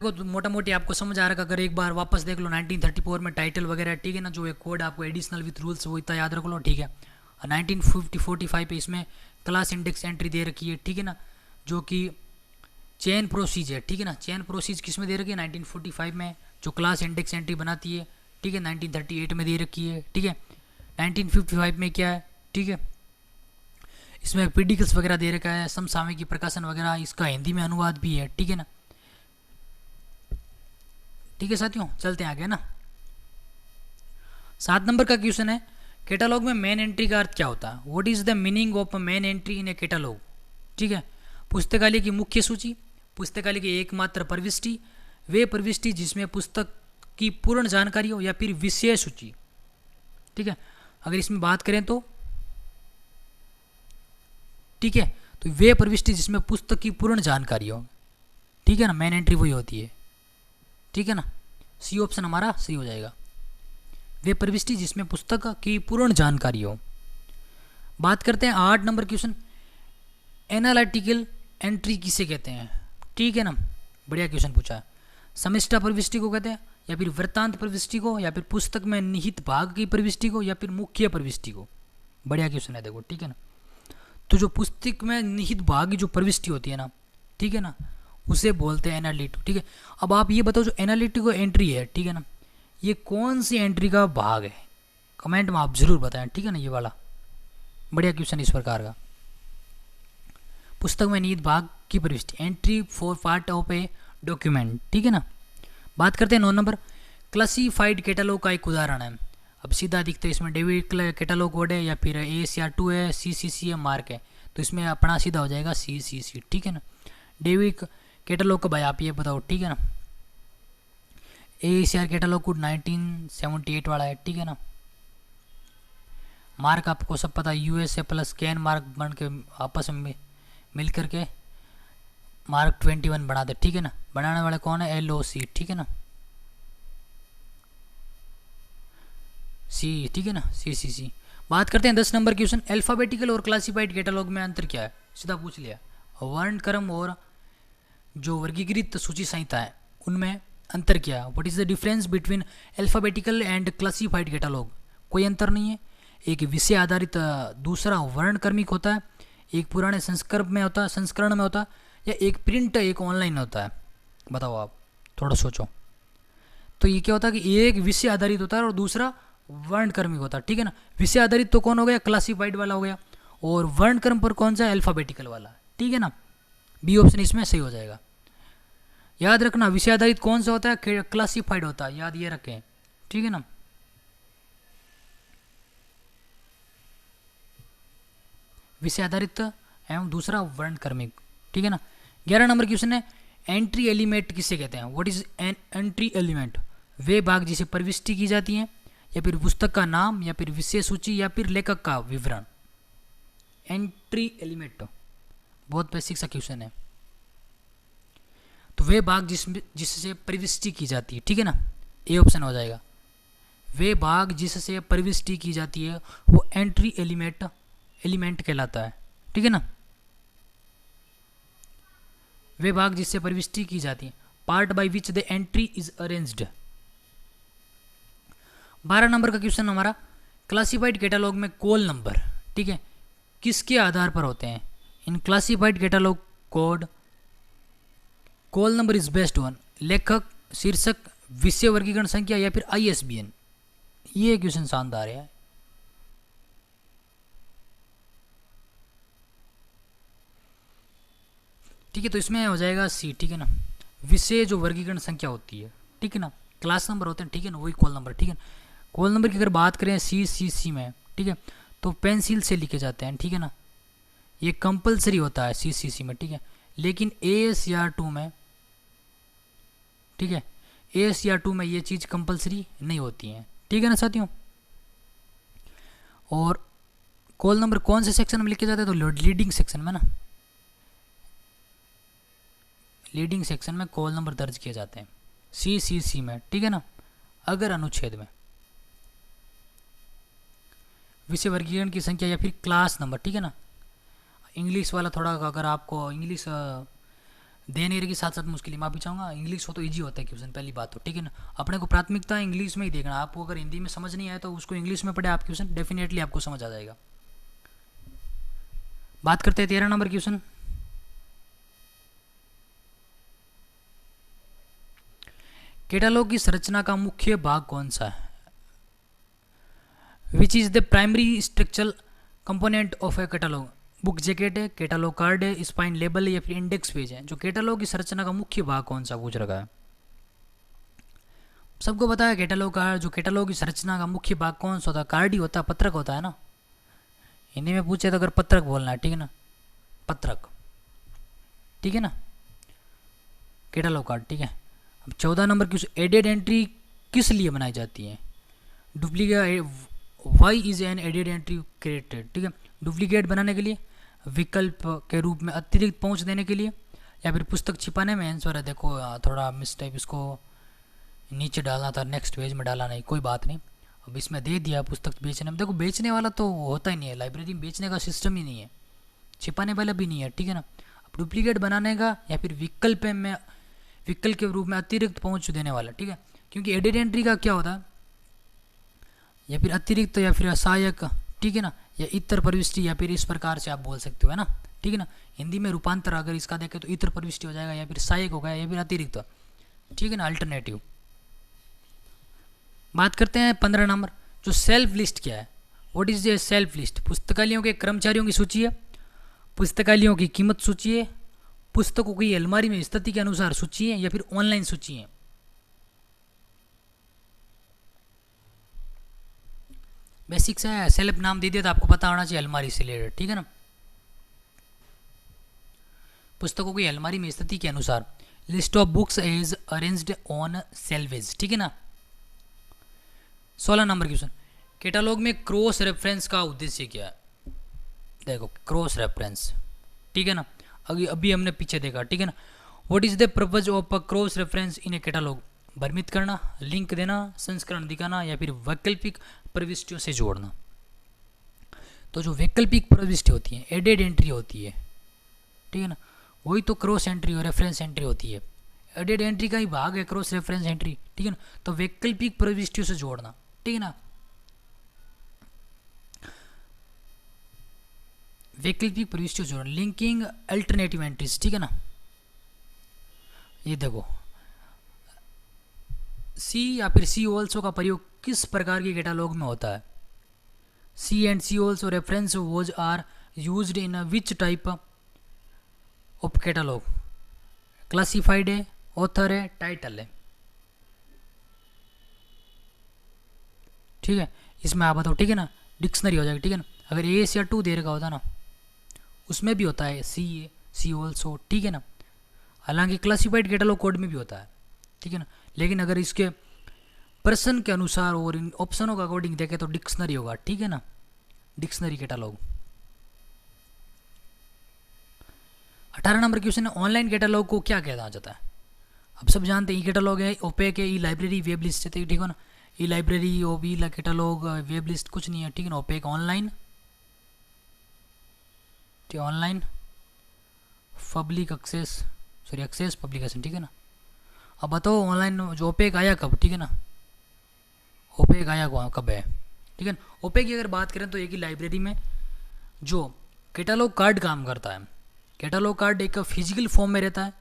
तो मोटा मोटी आपको समझ आ रहा है, अगर एक बार वापस देख लो 1934 में टाइटल वगैरह, ठीक है ना, जो एक कोड आपको एडिशनल विथ रूल्स वो इतना याद रख लो, ठीक है। 1945 पे इसमें क्लास इंडेक्स एंट्री दे रखी है, ठीक है ना, जो कि चेन प्रोसीज है, ठीक है ना, चेन प्रोसीज किस में दे रखी है, 1945 में, जो क्लास इंडेक्स एंट्री बनाती है, ठीक है, 1938 में दे रखी है, ठीक है। 1955 में क्या है, ठीक है, इसमें पेडिकल्स वगैरह दे रखा है, समसामयिकी प्रकाशन वगैरह, इसका हिंदी में अनुवाद भी है, ठीक है ना। ठीक है साथियों, चलते हैं आगे ना। 7 नंबर का क्वेश्चन है, कैटलॉग में मेन एंट्री का अर्थ क्या होता है, what is the meaning of main entry in A catalogue, ठीक है। पुस्तकालय की मुख्य सूची, पुस्तकालय की एकमात्र प्रविष्टि, वे प्रविष्टि जिसमें पुस्तक की पूर्ण जानकारी हो, या फिर विषय सूची, ठीक है। अगर इसमें बात करें तो, ठीक है, तो वे प्रविष्टि जिसमें पुस्तक की पूर्ण जानकारी हो, ठीक है ना, मेन एंट्री वही होती है, ठीक है ना, सी ऑप्शन हमारा सही हो जाएगा, वे प्रविष्टि जिसमें पुस्तक की पूर्ण जानकारी हो। बात करते हैं 8 नंबर क्वेश्चन, एनालिटिकल एंट्री किसे कहते हैं, ठीक है ना, बढ़िया क्वेश्चन पूछा है। समिष्टा प्रविष्टि को कहते हैं, या फिर वृत्तांत प्रविष्टि को, या फिर पुस्तक में निहित भाग की प्रविष्टि को, या फिर मुख्य प्रविष्टि को। बढ़िया क्वेश्चन है देखो, ठीक है ना। तो जो पुस्तक में निहित भाग की जो प्रविष्टि होती है ना, ठीक है ना, उसे बोलते हैं एनालिटिक, ठीक है। अब आप ये बताओ, जो एनालिटिक एंट्री है, ठीक है ना, ये कौन सी एंट्री का भाग है, कमेंट में आप जरूर बताएं, ठीक है ना। ये वाला बढ़िया क्वेश्चन इस प्रकार का, पुस्तक में निहित भाग की प्रविष्टि, entry for part of a document, ठीक है ना। बात करते हैं 9 नंबर, क्लासिफाइड कैटलॉग का एक उदाहरण है। अब सीधा दिखता है इसमें डेविड कैटलॉग कोड है, या फिर ACR2 है, CCC है, मार्क है, तो इसमें अपना सीधा हो जाएगा CCC, ठीक है ना। डेविड कैटलॉग का भाई आप ये बताओ, ठीक है ना। ACR कैटलॉग कोड 1978 वाला है, ठीक है ना। मार्क आपको सब पता है, USA प्लस कैन मार्क बन के आपस में मिल करके मार्क 21 बना दे, ठीक है ना। बनाने वाले कौन है, LOC, ठीक है ना, C, ठीक है ना, CCC। बात करते हैं 10 नंबर क्वेश्चन, अल्फाबेटिकल और क्लासिफाइड कैटलॉग में अंतर क्या है, सीधा पूछ लिया। वर्णक्रम और जो वर्गीकृत सूची संहिता है उनमें अंतर क्या है, what is the difference between alphabetical and classified catalogue. कोई अंतर नहीं है, एक विषय आधारित, दूसरा वर्णक्रमिक होता है, एक पुराने संस्करण में होता है, या एक प्रिंट एक ऑनलाइन होता है। बताओ आप, थोड़ा सोचो। तो ये क्या होता है कि एक विषय आधारित होता है और दूसरा वर्णक्रमिक होता है, ठीक है ना। विषय आधारित तो कौन हो गया, क्लासिफाइड वाला हो गया, और वर्णक्रम पर कौन सा, अल्फाबेटिकल वाला, ठीक है ना। बी ऑप्शन इसमें सही हो जाएगा। याद रखना, विषय आधारित कौन सा होता है, क्लासिफाइड होता है, याद ये रखें, ठीक है ना। विषय आधारित एवं दूसरा वर्णक्रमिक, ठीक है ना। 11 नंबर क्वेश्चन है, एंट्री एलिमेंट किसे कहते हैं, what is an entry element. वे भाग जिसे प्रविष्टि की जाती है, या फिर पुस्तक का नाम, या फिर विषय सूची, या फिर लेखक का विवरण। एंट्री एलिमेंट बहुत बेसिक सा क्वेश्चन है। तो वे भाग जिससे प्रविष्टि की जाती है, ठीक है ना, ए ऑप्शन हो जाएगा। वे भाग जिससे प्रविष्टि की जाती है वो एंट्री एलिमेंट कहलाता है, ठीक है ना। वे भाग जिससे प्रविष्टि की जाती है, part by which the entry is arranged. 12 number का क्वेश्चन हमारा, क्लासिफाइड कैटलॉग में कॉल नंबर, ठीक है, किसके आधार पर होते हैं। In classified catalogue code call number is based on लेखक, शीर्षक, विषय वर्गीकरण संख्या, या फिर ISBN। ये क्वेश्चन शानदार है। ठीक है, तो इसमें हो जाएगा C, ठीक है ना। विषय जो वर्गीकरण संख्या होती है, ठीक है ना, क्लास नंबर होते हैं, ठीक है ना, वही कॉल नंबर, ठीक है। कॉल नंबर की अगर बात करें CCC में, ठीक है, तो पेंसिल से लिखे जाते हैं, ठीक है ना, ये कंपलसरी होता है CCC में, ठीक है। लेकिन ACR2 में, ठीक है, ACR2 में ये चीज़ कंपलसरी नहीं होती है, ठीक है ना साथियों। और कॉल नंबर कौन से सेक्शन में लिखे जाते हैं, तो लीडिंग सेक्शन में ना, लीडिंग सेक्शन में कॉल नंबर दर्ज किए जाते हैं CCC में, ठीक है ना। अगर अनुच्छेद में विषय वर्गीकरण की संख्या या फिर क्लास नंबर, ठीक है ना। इंग्लिश वाला थोड़ा, अगर आपको इंग्लिश देने की साथ साथ मुश्किल, माफी चाहूँगा, इंग्लिश हो तो इजी होता है क्वेश्चन, पहली बात तो, ठीक है ना। अपने को प्राथमिकता इंग्लिश में ही देखना, आपको अगर हिंदी में समझ नहीं आया तो उसको इंग्लिश में पढ़े आप क्वेश्चन, डेफिनेटली आपको समझ आ जाएगा। बात करते हैं 13 नंबर क्वेश्चन, कैटलॉग की संरचना का मुख्य भाग कौन सा है। Which is the primary structural component of A catalogue. Book jacket है, कैटलॉग कार्ड है, स्पाइन लेबल है, या फिर इंडेक्स पेज है। जो कैटलॉग की संरचना का मुख्य भाग कौन सा पूछ रखा है। सबको पता है कैटलॉग कार्ड, जो कैटलॉग की संरचना का मुख्य भाग कौन सा होता है, कार्ड ही होता है, पत्रक होता है ना। हिंदी में पूछे तो अगर पत्रक बोलना है, ठीक है ना, पत्रक, ठीक है ना, कैटलॉग कार्ड, ठीक है। अब 14 नंबर की, एडेड एंट्री किस लिए बनाई जाती है। Duplicate, why is an added entry created, ठीक है, डुप्लीकेट बनाने के लिए, विकल्प के रूप में अतिरिक्त पहुंच देने के लिए, या फिर पुस्तक छिपाने में। आंसर है देखो, थोड़ा मिस्टेक, इसको नीचे डालना था, नेक्स्ट पेज में डाला नहीं, कोई बात नहीं। अब इसमें दे दिया पुस्तक बेचने में, देखो बेचने वाला तो होता ही नहीं है, लाइब्रेरी में बेचने का सिस्टम ही नहीं है, छिपाने वाला भी नहीं है, ठीक है ना। अब डुप्लीकेट बनाने का या फिर विकल्प के रूप में अतिरिक्त पहुंच देने वाला, ठीक है, क्योंकि एडेड एंट्री का क्या होता है, या फिर अतिरिक्त या फिर सहायक, ठीक है ना, या इतर प्रविष्टि, या फिर इस प्रकार से आप बोल सकते हो, है ना, ठीक है ना। हिंदी में रूपांतर अगर इसका देखें तो इतर प्रविष्टि हो जाएगा, या फिर सहायक होगा, या फिर अतिरिक्त, ठीक है ना, अल्टरनेटिव। बात करते हैं 15 नंबर, जो सेल्फ लिस्ट क्या है। What is the self list? पुस्तकालयों के कर्मचारियों की सूची है, पुस्तकालयों की कीमत सूची है, पुस्तकों की अलमारी में स्थिति के अनुसार सूची है, या फिर ऑनलाइन सूची है। बेसिक्स है, सेल्फ नाम दे दिया तो आपको पता होना चाहिए अलमारी से रिलेटेड, ठीक है ना। पुस्तकों की अलमारी में स्थिति के अनुसार, list of books is arranged on salvage, ठीक है ना। 16 नंबर क्वेश्चन, कैटालॉग में क्रॉस रेफरेंस का उद्देश्य क्या है? देखो क्रॉस रेफरेंस, ठीक है ना, अभी हमने पीछे देखा, ठीक है ना। What is the purpose of a cross reference in A catalogue? भ्रमित करना, लिंक देना, संस्करण दिखाना, या फिर वैकल्पिक प्रविष्टियों से जोड़ना। तो जो वैकल्पिक प्रविष्टि होती है, एडेड एंट्री होती है, ठीक है ना, वही तो क्रॉस एंट्री और रेफरेंस एंट्री होती है। एडेड एंट्री का ही भाग है क्रॉस रेफरेंस एंट्री, ठीक है ना। तो वैकल्पिक प्रविष्टियों से जोड़ना, ठीक है ना, वैकल्पिक प्रविष्टियों से जोड़ना, लिंकिंग अल्टरनेटिव एंट्रीज, ठीक है ना। ये देखो सी या फिर सी ऑल्सो का प्रयोग किस प्रकार के कैटालॉग में होता है? See and see also reference was are used in which type of catalogue? Classified है, ऑथर है, टाइटल है, ठीक है। इसमें आप बताओ, ठीक है ना, डिक्शनरी हो जाएगी, ठीक है ना। अगर एस या 2 दे रखा होता ना, उसमें भी होता है सी ऑल्सो, ठीक है ना। हालांकि क्लासिफाइड कैटालॉग कोड में भी होता है, ठीक है ना, लेकिन अगर इसके प्रश्न के अनुसार और इन ऑप्शनों का अकॉर्डिंग देखें तो डिक्शनरी होगा, ठीक है ना, डिक्शनरी कैटालॉग। 18 नंबर क्वेश्चन है, ऑनलाइन कैटालॉग को क्या कहना जाता है? अब सब जानते हैं, ई कैटालॉग है, ओपेक है, ई लाइब्रेरी, वेब लिस्ट है, ठीक है ना। ई लाइब्रेरी और ई कैटालॉग, वेब लिस्ट कुछ नहीं है, ठीक है ना। ओपेक ऑनलाइन, ठीक है, online public access, sorry access publication, ठीक है ना। अब बताओ ऑनलाइन जो ओपेक आया कब, ठीक है ना, ओपेक आया कब है, ठीक है ना। ओपेक की अगर बात करें तो एक ही लाइब्रेरी में जो कैटालॉग कार्ड काम करता है, कैटालॉग कार्ड एक फिजिकल फॉर्म में रहता है,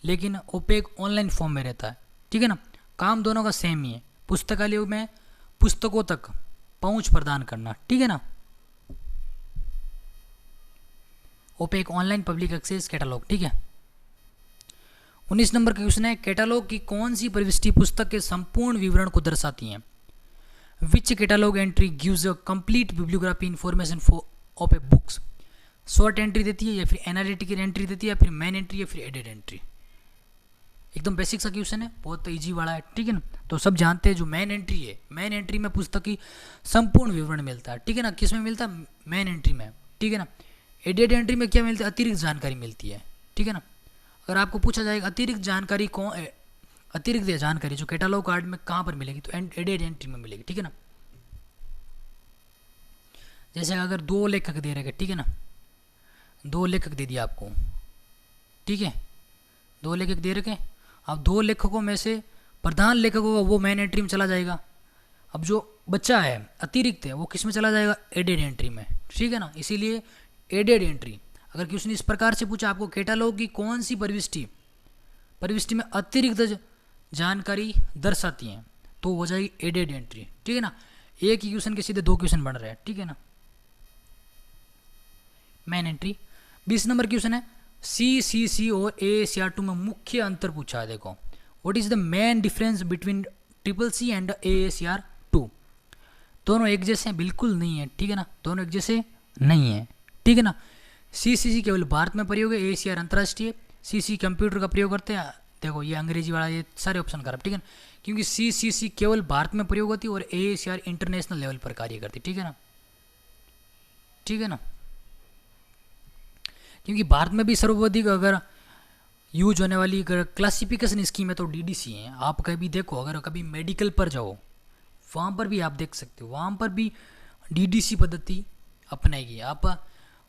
लेकिन ओपेक ऑनलाइन फॉर्म में रहता है, ठीक है ना। काम दोनों का सेम ही है, पुस्तकालयों में पुस्तकों तक पहुंच प्रदान करना, ठीक है ना। OPAC online public access catalogue, ठीक है। 19 नंबर का क्वेश्चन है, कैटालॉग की कौन सी प्रविष्टि पुस्तक के संपूर्ण विवरण को दर्शाती है? Which catalogue entry gives a complete bibliography information of a books? Short entry देती है, या फिर एनालिटिकल एंट्री देती है, या फिर मेन एंट्री, या फिर एडेड एंट्री? एकदम बेसिक सा क्वेश्चन है, बहुत इजी वाला है, ठीक है ना। तो सब जानते हैं जो मेन एंट्री है, मेन एंट्री में पुस्तक की संपूर्ण विवरण मिलता है, ठीक है ना। किस में मिलता है? मेन एंट्री में, ठीक है ना। एडेड एंट्री में क्या मिलता है? अतिरिक्त जानकारी मिलती है, ठीक है ना। अगर आपको पूछा जाएगा अतिरिक्त जानकारी अतिरिक्त जानकारी जो कैटालॉग कार्ड में कहाँ पर मिलेगी, तो एडेड एंट्री में मिलेगी, ठीक है ना। जैसे अगर 2 लेखक दे रखे, ठीक है ना, 2 लेखक दे दिया आपको, ठीक है, 2 लेखक दे रखे। अब 2 लेखकों में से प्रधान लेखक होगा वो मेन एंट्री में चला जाएगा। अब जो बच्चा है अतिरिक्त है वो किस में चला जाएगा? एडेड एंट्री में, ठीक है ना। इसीलिए एडेड एंट्री, अगर क्वेश्चन इस प्रकार से पूछा आपको कैटालॉग की कौन सी प्रविष्टि में अतिरिक्त जानकारी दर्शाती हैं, तो हो जाएगी एडेड एंट्री, ठीक है ना। एक ही क्वेश्चन के सीधे 2 क्वेश्चन बन रहे हैं, ठीक है ना। Main entry. 20 नंबर क्वेश्चन है, सी और AACR2 में मुख्य अंतर पूछा है। देखो what is the main difference between CCC and AACR2? दोनों एक जैसे हैं? बिल्कुल नहीं है, ठीक है ना, दोनों एक जैसे नहीं है, ठीक है ना। CCC केवल भारत में प्रयोग है, AACR अंतर्राष्ट्रीय। CC कंप्यूटर का प्रयोग करते हैं, देखो ये अंग्रेजी वाला, ये सारे ऑप्शन खराब, ठीक है ना, क्योंकि CCC केवल भारत में प्रयोग होती है और AACR इंटरनेशनल लेवल पर कार्य करती, ठीक है ना, ठीक है ना। क्योंकि भारत में भी सर्वाधिक अगर यूज होने वाली अगर क्लासिफिकेशन स्कीम है तो DDC है। आप कभी देखो, अगर कभी मेडिकल पर जाओ वहाँ पर भी आप देख सकते हो, वहाँ पर भी DDC पद्धति अपनाएगी। आप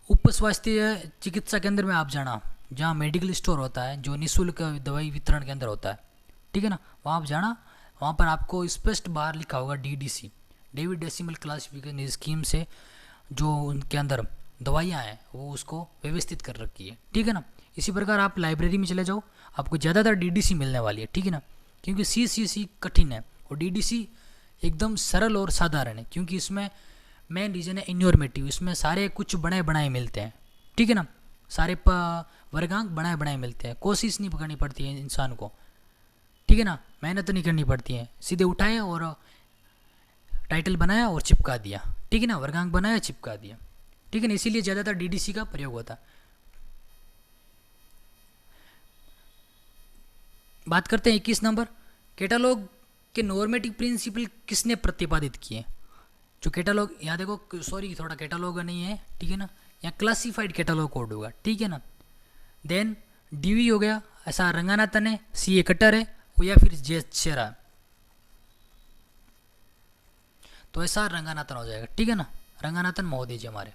उप स्वास्थ्य चिकित्सा केंद्र में आप जाना, जहाँ मेडिकल स्टोर होता है जो निःशुल्क दवाई वितरण के अंदर होता है, ठीक है ना, वहाँ आप जाना, वहाँ पर आपको स्पष्ट बाहर लिखा होगा DDC, David decimal classification scheme से जो उनके अंदर दवाइयाँ हैं वो उसको व्यवस्थित कर रखी है, ठीक है ना। इसी प्रकार आप लाइब्रेरी में चले जाओ, आपको ज़्यादातर DDC मिलने वाली है, ठीक है ना, क्योंकि CCC कठिन है और DDC एकदम सरल और साधारण है, क्योंकि इसमें मेन रीज़न है इन्फॉर्मेटिव, इसमें सारे कुछ बनाए बनाए मिलते हैं, ठीक है ना, सारे वर्गांक बनाए बनाए मिलते हैं, कोशिश नहीं करनी पड़ती है इंसान को, ठीक है ना, मेहनत नहीं करनी पड़ती है, सीधे उठाए और टाइटल बनाया और चिपका दिया, ठीक है ना, वर्गांक बनाया चिपका दिया, ठीक है ना, इसीलिए ज़्यादातर DDC का प्रयोग होता है। बात करते हैं 21 नंबर, कैटालॉग के नॉर्मेटिव प्रिंसिपल किसने प्रतिपादित किए। जो कैटालॉग, यहाँ देखो सॉरी थोड़ा कैटालॉग नहीं है, ठीक है ना, यहाँ क्लासिफाइड कैटालॉग कोड होगा, ठीक है ना। देन DV हो गया, ऐसा रंगानाथन है, CA कट्टर है या फिर जेरा, तो ऐसा रंगानाथन हो जाएगा, ठीक है ना, रंगानाथन महोदय जी हमारे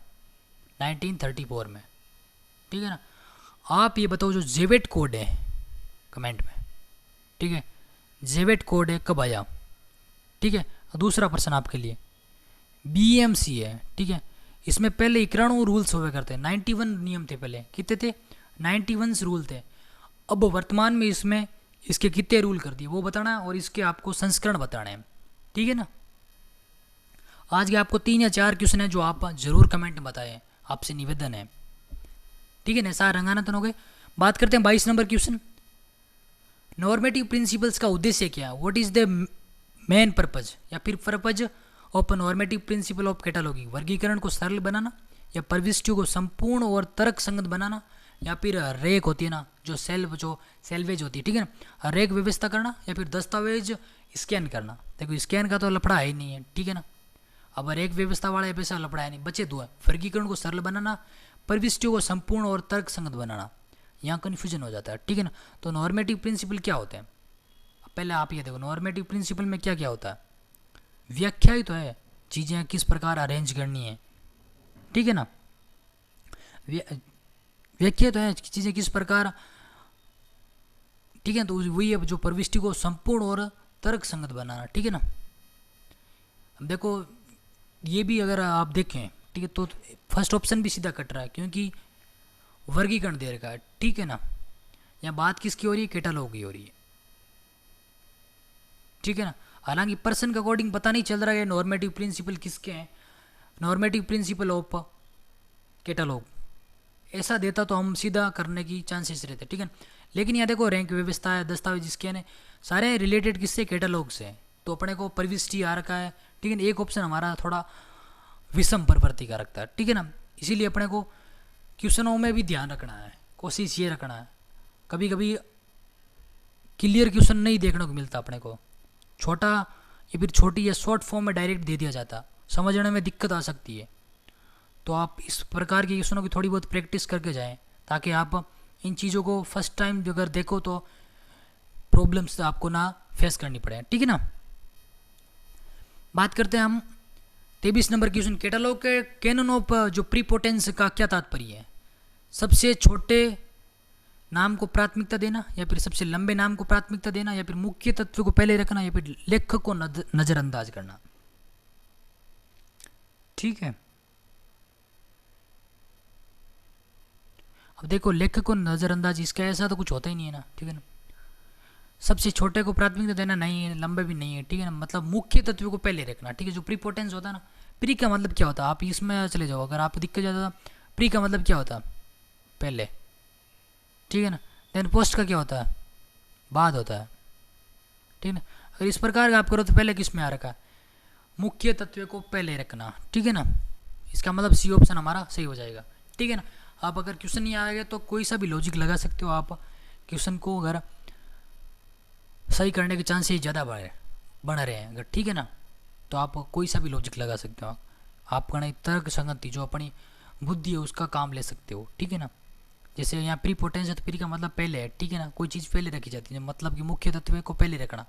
1934 में, ठीक है ना। आप ये बताओ जो जेवेट कोड है कमेंट में, ठीक है, जेवेट कोड है कब आया, ठीक है। दूसरा प्रश्न आपके लिए BMC है, ठीक है, इसमें पहले 91 रूल्स हुए करते हैं, 91 नियम थे पहले, कितने थे 91 रूल थे। अब वर्तमान में इसमें इसके कितने रूल कर दिए वो बताना है और इसके आपको संस्करण बताने हैं, ठीक है ना। आज के आपको 3 या 4 क्वेश्चन है जो आप जरूर कमेंट में बताएं, आपसे निवेदन है, ठीक है ना। सारा रंगानाथन हो गए। बात करते हैं 22 नंबर क्वेश्चन, नॉर्मेटिव प्रिंसिपल्स का उद्देश्य क्या है, what is the main purpose या फिर purpose of normative principle of cataloguing, वर्गीकरण को सरल बनाना या प्रविष्टियों को संपूर्ण और तर्क संगत बनाना, या फिर रेक होती है ना जो सेल्वेज होती है, ठीक है ना, रेक व्यवस्था करना या फिर दस्तावेज स्कैन करना। देखो स्कैन का तो लफड़ा है ही नहीं है, ठीक है ना, अब रेक व्यवस्था वाला पैसा लफड़ा है नहीं, बचे दो है, वर्गीकरण को सरल बनाना, प्रविष्टियों को संपूर्ण और तर्क संगत बनाना, यहाँ कन्फ्यूजन हो जाता है, ठीक है ना। तो नॉर्मेटिव प्रिंसिपल क्या होते हैं, पहले आप ये देखो नॉर्मेटिव प्रिंसिपल में क्या क्या होता है, व्याख्या ही तो है, चीज़ें किस प्रकार अरेंज करनी है, ठीक है ना, व्याख्या तो है चीज़ें किस प्रकार, ठीक है, तो वही है जो प्रविष्टि को संपूर्ण और तर्क संगत बनाना, ठीक है ना। अब देखो ये भी अगर आप देखें, ठीक है, तो फर्स्ट ऑप्शन भी सीधा कट रहा है क्योंकि वर्गीकरण दे रखा है, ठीक है ना। यहाँ बात किसकी हो रही है, कैटालॉग की हो रही है, ठीक है ना। हालांकि पर्सन के अकॉर्डिंग पता नहीं चल रहा है नॉर्मेटिव प्रिंसिपल किसके हैं, नॉर्मेटिव प्रिंसिपल ऑफ कैटालॉग ऐसा देता तो हम सीधा करने की चांसेस रहते, ठीक है। लेकिन यहाँ देखो रैंक व्यवस्था है, दस्तावेज स्कैन है, सारे रिलेटेड किससे, कैटालॉग से, तो अपने को प्रविष्टि आ रखा है, ठीक है ना। एक ऑप्शन हमारा थोड़ा विषम प्रवृत्ति का रखता है, ठीक है ना, इसीलिए अपने को क्वेश्चनों में भी ध्यान रखना है, कोशिश ये रखना है, कभी कभी क्लियर क्वेश्चन नहीं देखने को मिलता अपने को, छोटा या फिर छोटी या शॉर्ट फॉर्म में डायरेक्ट दे दिया जाता, समझने में दिक्कत आ सकती है। तो आप इस प्रकार के क्वेश्चनों की थोड़ी बहुत प्रैक्टिस करके जाएं ताकि आप इन चीज़ों को फर्स्ट टाइम अगर देखो तो प्रॉब्लम्स आपको ना फेस करनी पड़े, ठीक है ना। बात करते हैं हम 23 नंबर क्वेश्चन, कैटालॉग के कैनन ऑफ जो प्रीपोटेंस का क्या तात्पर्य है, सबसे छोटे नाम को प्राथमिकता देना या फिर सबसे लंबे नाम को प्राथमिकता देना या फिर मुख्य तत्व को पहले रखना या फिर लेखक को नजरअंदाज करना, ठीक है। अब देखो लेखक को नजरअंदाज, इसका ऐसा तो कुछ होता ही नहीं है ना, ठीक है ना। सबसे छोटे को प्राथमिकता देना नहीं है, लंबे भी नहीं है, ठीक है ना, मतलब मुख्य तत्व को पहले रखना, ठीक है। जो प्रीपोटेंस होता है ना, प्री का मतलब क्या होता है, आप इसमें चले जाओ, अगर आप दिक्कत ज़्यादा, प्री का मतलब क्या होता है, पहले, ठीक है ना। देन पोस्ट का क्या होता है, बाद होता है, ठीक है ना। अगर इस प्रकार का आप करो तो पहले किस में आ रखा है, मुख्य तत्व को पहले रखना, ठीक है ना। इसका मतलब सी ऑप्शन हमारा सही हो जाएगा, ठीक है ना। आप अगर क्वेश्चन नहीं आएगा तो कोई सा भी लॉजिक लगा सकते हो आप, क्वेश्चन को अगर सही करने के चांसेस ज़्यादा बढ़ रहे हैं अगर, ठीक है ना, तो आप कोई सा भी लॉजिक लगा सकते हो, आप कहीं तर्क संगति जो अपनी बुद्धि है उसका काम ले सकते हो, ठीक है ना। जैसे यहाँ प्रीपोटेंस है तो प्री का मतलब पहले है, ठीक है ना, कोई चीज़ पहले रखी जाती है, मतलब कि मुख्य तत्व को पहले रखना,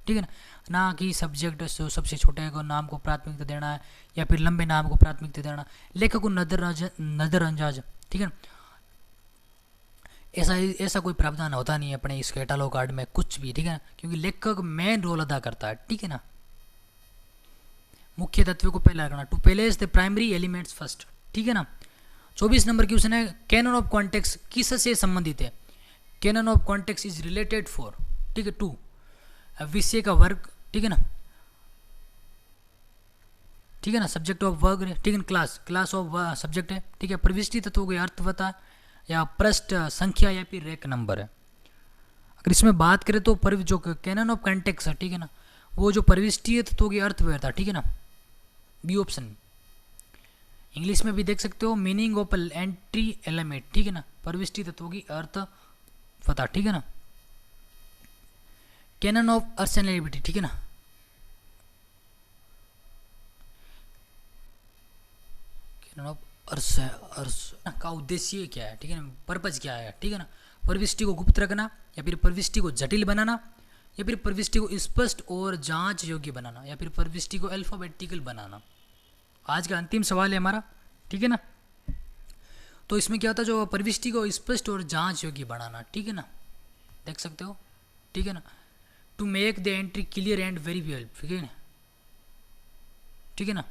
ठीक है ना कि सब्जेक्ट सबसे छोटे को नाम को प्राथमिकता देना है या फिर लंबे नाम को प्राथमिकता देना, लेखक को नजरअंदाज, ठीक है ना। ऐसा ऐसा कोई प्रावधान होता नहीं है अपने इस कैटालॉग कार्ड में कुछ भी, ठीक है ना, क्योंकि लेखक मेन रोल अदा करता है, ठीक है ना। मुख्य तत्व को पहला रखना, to place the primary elements first, ठीक है ना। 24 नंबर क्वेश्चन है, कैनन ऑफ कॉन्टेक्स्ट किससे संबंधित है। Canon of context is related for, ठीक है, टू विषय का वर्ग, ठीक है ना, ठीक है ना, सब्जेक्ट ऑफ वर्ग, ठीक है, क्लास ऑफ सब्जेक्ट है, ठीक है, प्रविष्टि तत्वों के अर्थ बता या पृष्ठ संख्या या फिर रैक नंबर है। अगर इसमें बात करें तो जो कैनन ऑफ कॉन्टेक्स्ट है, ठीक है ना, वो जो प्रविष्टीय तत्वों की अर्थ व्यवस्था, ठीक है ना, बी ऑप्शन। इंग्लिश में भी देख सकते हो, मीनिंग ऑफ एंट्री एलिमेंट, ठीक है ना, प्रविष्टि तत्वों की अर्थ पता, ठीक है ना। कैनन ऑफ अर्सनैलिटी, ठीक है ना, कैनन ऑफ अर्स का उद्देश्य क्या है, ठीक है ना, पर्पज क्या है, ठीक है ना, प्रविष्टि को गुप्त रखना या फिर प्रविष्टि को जटिल बनाना या फिर प्रविष्टि को स्पष्ट और जांच योग्य बनाना या फिर प्रविष्टि को अल्फाबेटिकल बनाना। आज का अंतिम सवाल है हमारा, ठीक है ना। तो इसमें क्या होता है, जो प्रविष्टि को स्पष्ट और जांच योग्य बनाना, ठीक है ना, देख सकते हो, ठीक है ना, to make the entry clear and verifiable, ठीक है ना, ठीक है ना।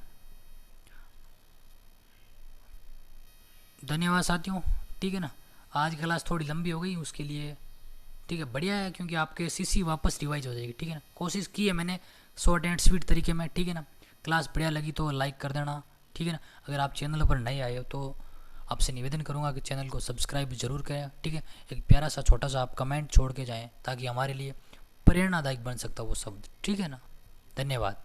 धन्यवाद साथियों, ठीक है ना। आज की क्लास थोड़ी लंबी हो गई उसके लिए, ठीक है, बढ़िया है क्योंकि आपके सीसी वापस रिवाइज हो जाएगी, ठीक है ना। कोशिश की है मैंने शॉर्ट एंड स्वीट तरीके में, ठीक है ना। क्लास बढ़िया लगी तो लाइक कर देना, ठीक है ना। अगर आप चैनल पर नए आए हो तो आपसे निवेदन करूंगा कि चैनल को सब्सक्राइब जरूर करें, ठीक है। एक प्यारा सा छोटा सा आप कमेंट छोड़ के जाएं ताकि हमारे लिए प्रेरणादायक बन सकता वो शब्द, ठीक है ना। धन्यवाद।